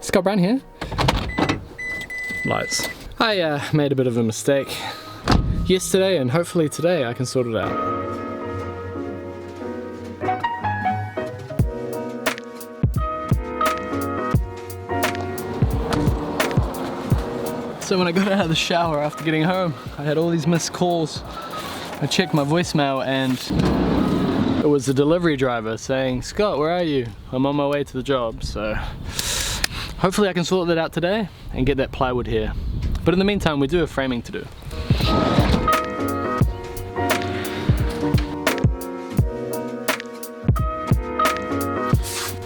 Scott Brown here. Lights. I made a bit of a mistake yesterday, and hopefully today I can sort it out. So when I got out of the shower after getting home, I had all these missed calls. I checked my voicemail and it was the delivery driver saying, "Scott, where are you? I'm on my way to the job." So hopefully I can sort that out today and get that plywood here. But in the meantime, we do have framing to do.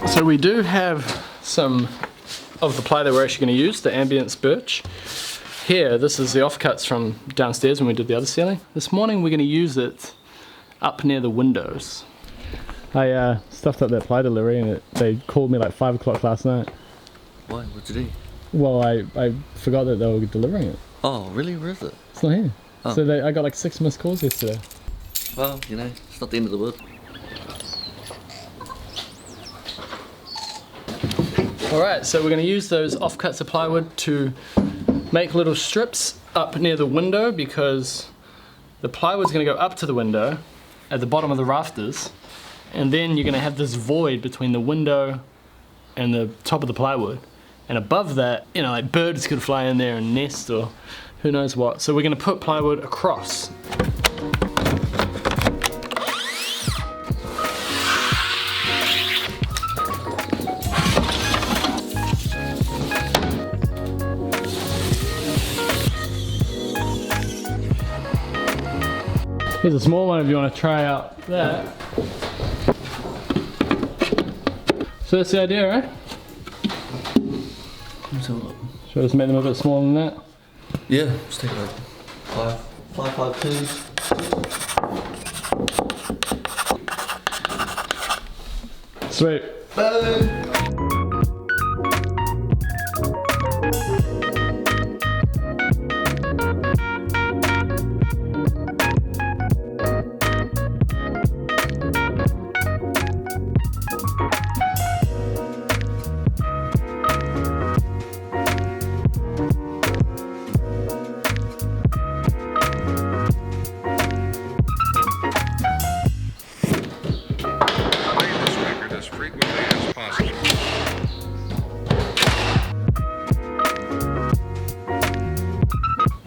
So we do have some of the ply that we're actually going to use, the ambient birch. Here, this is the offcuts from downstairs when we did the other ceiling. This morning we're going to use it up near the windows. I stuffed up that ply delivery and they called me like 5 o'clock last night. Why? What'd you do? Well, I forgot that they were delivering it. Oh, really? Where is it? It's not here. Oh. So I got like 6 missed calls yesterday. Well, you know, it's not the end of the world. Alright, so we're going to use those offcuts of plywood to make little strips up near the window, because the plywood's going to go up to the window at the bottom of the rafters, and then you're going to have this void between the window and the top of the plywood, and above that, you know, like birds could fly in there and nest or who knows what. So we're going to put plywood across. Here's a small one if you want to try out that. So that's the idea, right? Let's have a look. Should I just make them a bit smaller than that? Yeah, let's take it out. 552. Sweet. Boom!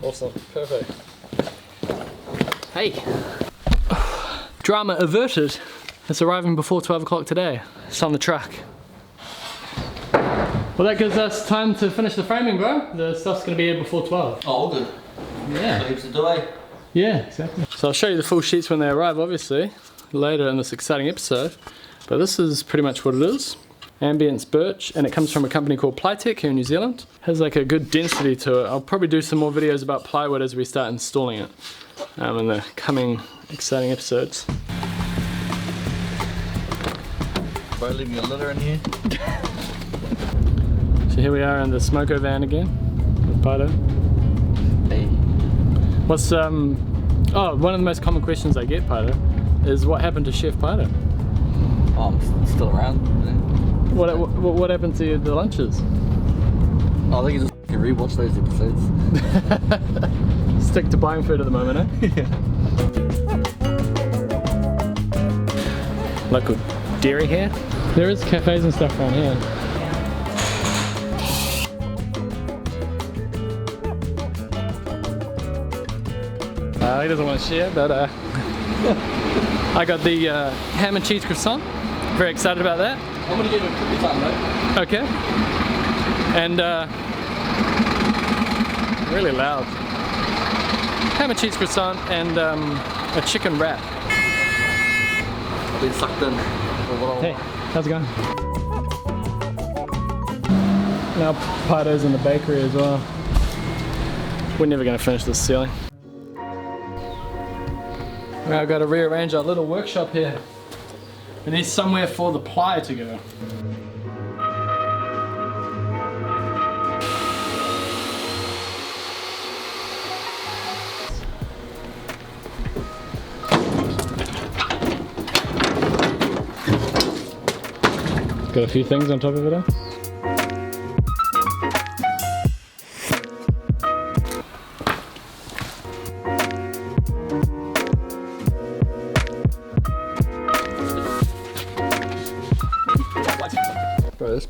Awesome, perfect. Hey, drama averted. It's arriving before 12 o'clock today. It's on the truck. Well, that gives us time to finish the framing, bro. The stuff's gonna be here before 12. Oh, all good. Yeah. Leaves the way. Yeah, exactly. So I'll show you the full sheets when they arrive, obviously, later in this exciting episode. But this is pretty much what it is. Ambient birch, and it comes from a company called Plytech here in New Zealand. Has like a good density to it. I'll probably do some more videos about plywood as we start installing it in the coming exciting episodes. Bro, leaving a litter in here. So here we are in the smoko van again with Paito. Hey. What's one of the most common questions I get, Paito, is what happened to Chef Paito? Oh, I'm still around. You know? What happened to the lunches? Oh, I think you just rewatch those episodes. Stick to buying food at the moment, eh? Yeah. Local dairy here. There is cafes and stuff around here. He doesn't want to share, but I got the ham and cheese croissant. Very excited about that. I'm gonna give it a cookie time, mate. Okay. And really loud. Ham and cheese croissant and a chicken wrap. I've been sucked in. Hey, how's it going? Now Paito's in the bakery as well. We're never going to finish this ceiling. Now I've got to rearrange our little workshop here. We need somewhere for the ply to go. Got a few things on top of it.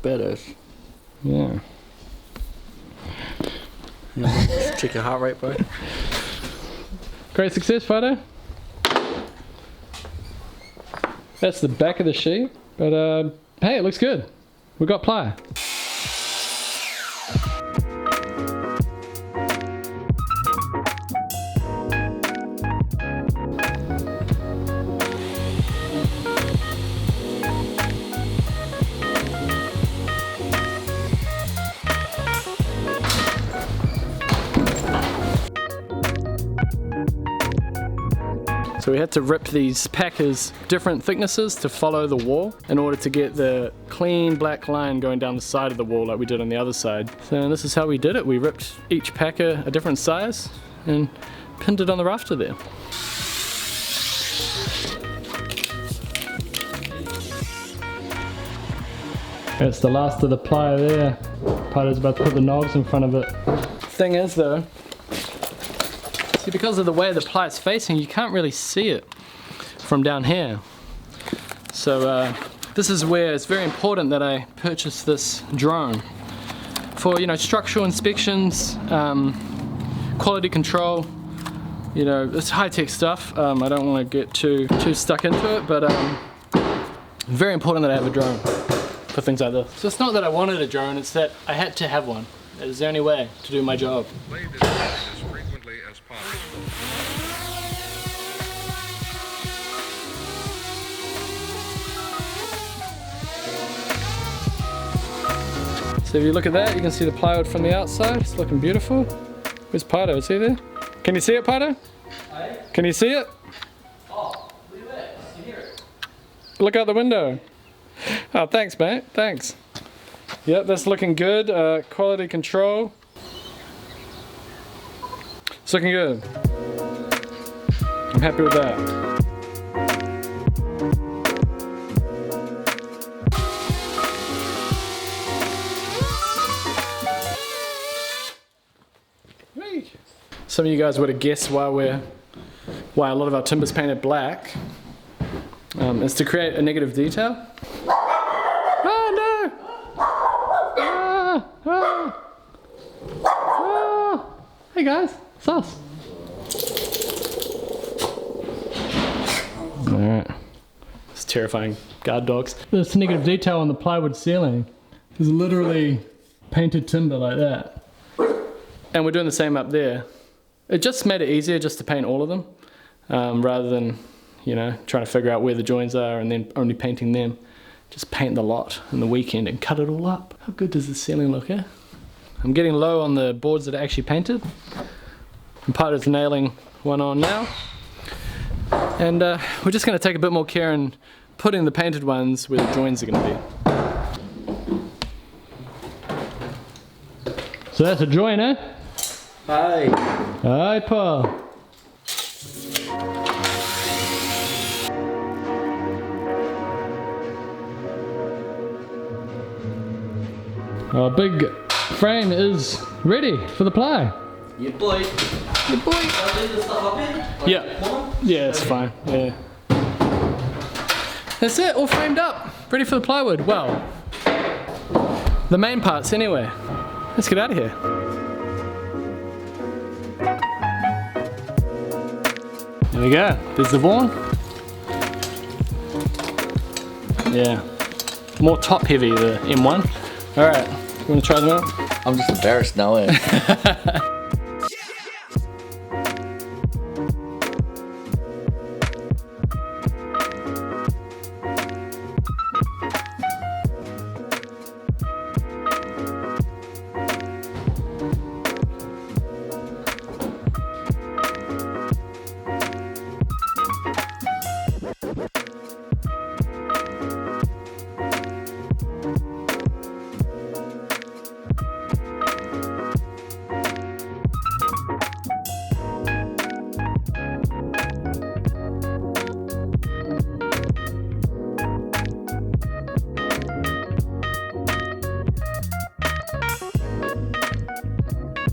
badass. Yeah. Check your heart rate, bro. Great success, Fido. That's the back of the sheet, but hey, it looks good. We got ply. So we had to rip these packers different thicknesses to follow the wall in order to get the clean black line going down the side of the wall like we did on the other side. So this is how we did it. We ripped each packer a different size and pinned it on the rafter there. That's the last of the ply there. Pilo's about to put the knobs in front of it. Thing is though, see, because of the way the ply is facing, you can't really see it from down here. So this is where it's very important that I purchase this drone for, you know, structural inspections, quality control. You know, it's high-tech stuff. I don't want to get too stuck into it, but very important that I have a drone for things like this. So it's not that I wanted a drone, it's that I had to have one. It was the only way to do my job. Play this as frequently as possible. So if you look at that, you can see the plywood from the outside. It's looking beautiful. Where's Pato? Is he there? Can you see it, Pato? Hey? Can you see it? Oh, look at that. You hear it? Look out the window. Oh, thanks, mate. Thanks. Yep, that's looking good. Quality control. It's looking good. I'm happy with that. Some of you guys would have guessed why a lot of our timber's painted black. Is to create a negative detail. Oh no! Hey guys, it's us. Alright. It's terrifying. Guard dogs. This negative detail on the plywood ceiling is literally painted timber like that. And we're doing the same up there. It just made it easier just to paint all of them, rather than, you know, trying to figure out where the joins are and then only painting them. Just paint the lot in the weekend and cut it all up. How good does the ceiling look, eh? I'm getting low on the boards that are actually painted. And Pato's nailing one on now. And we're just going to take a bit more care in putting the painted ones where the joins are going to be. So that's a join, eh? Hi. Hi, Paul. Our big frame is ready for the ply. Yeah, boy. Yeah, boy. Leave the stuff up in? Yeah. Yeah, it's fine. Yeah. That's it, all framed up. Ready for the plywood. Well, the main parts anyway. Let's get out of here. There we go. There's the Vaughan. Yeah. More top heavy, the M1. Alright, you want to try them out? I'm just embarrassed now, eh?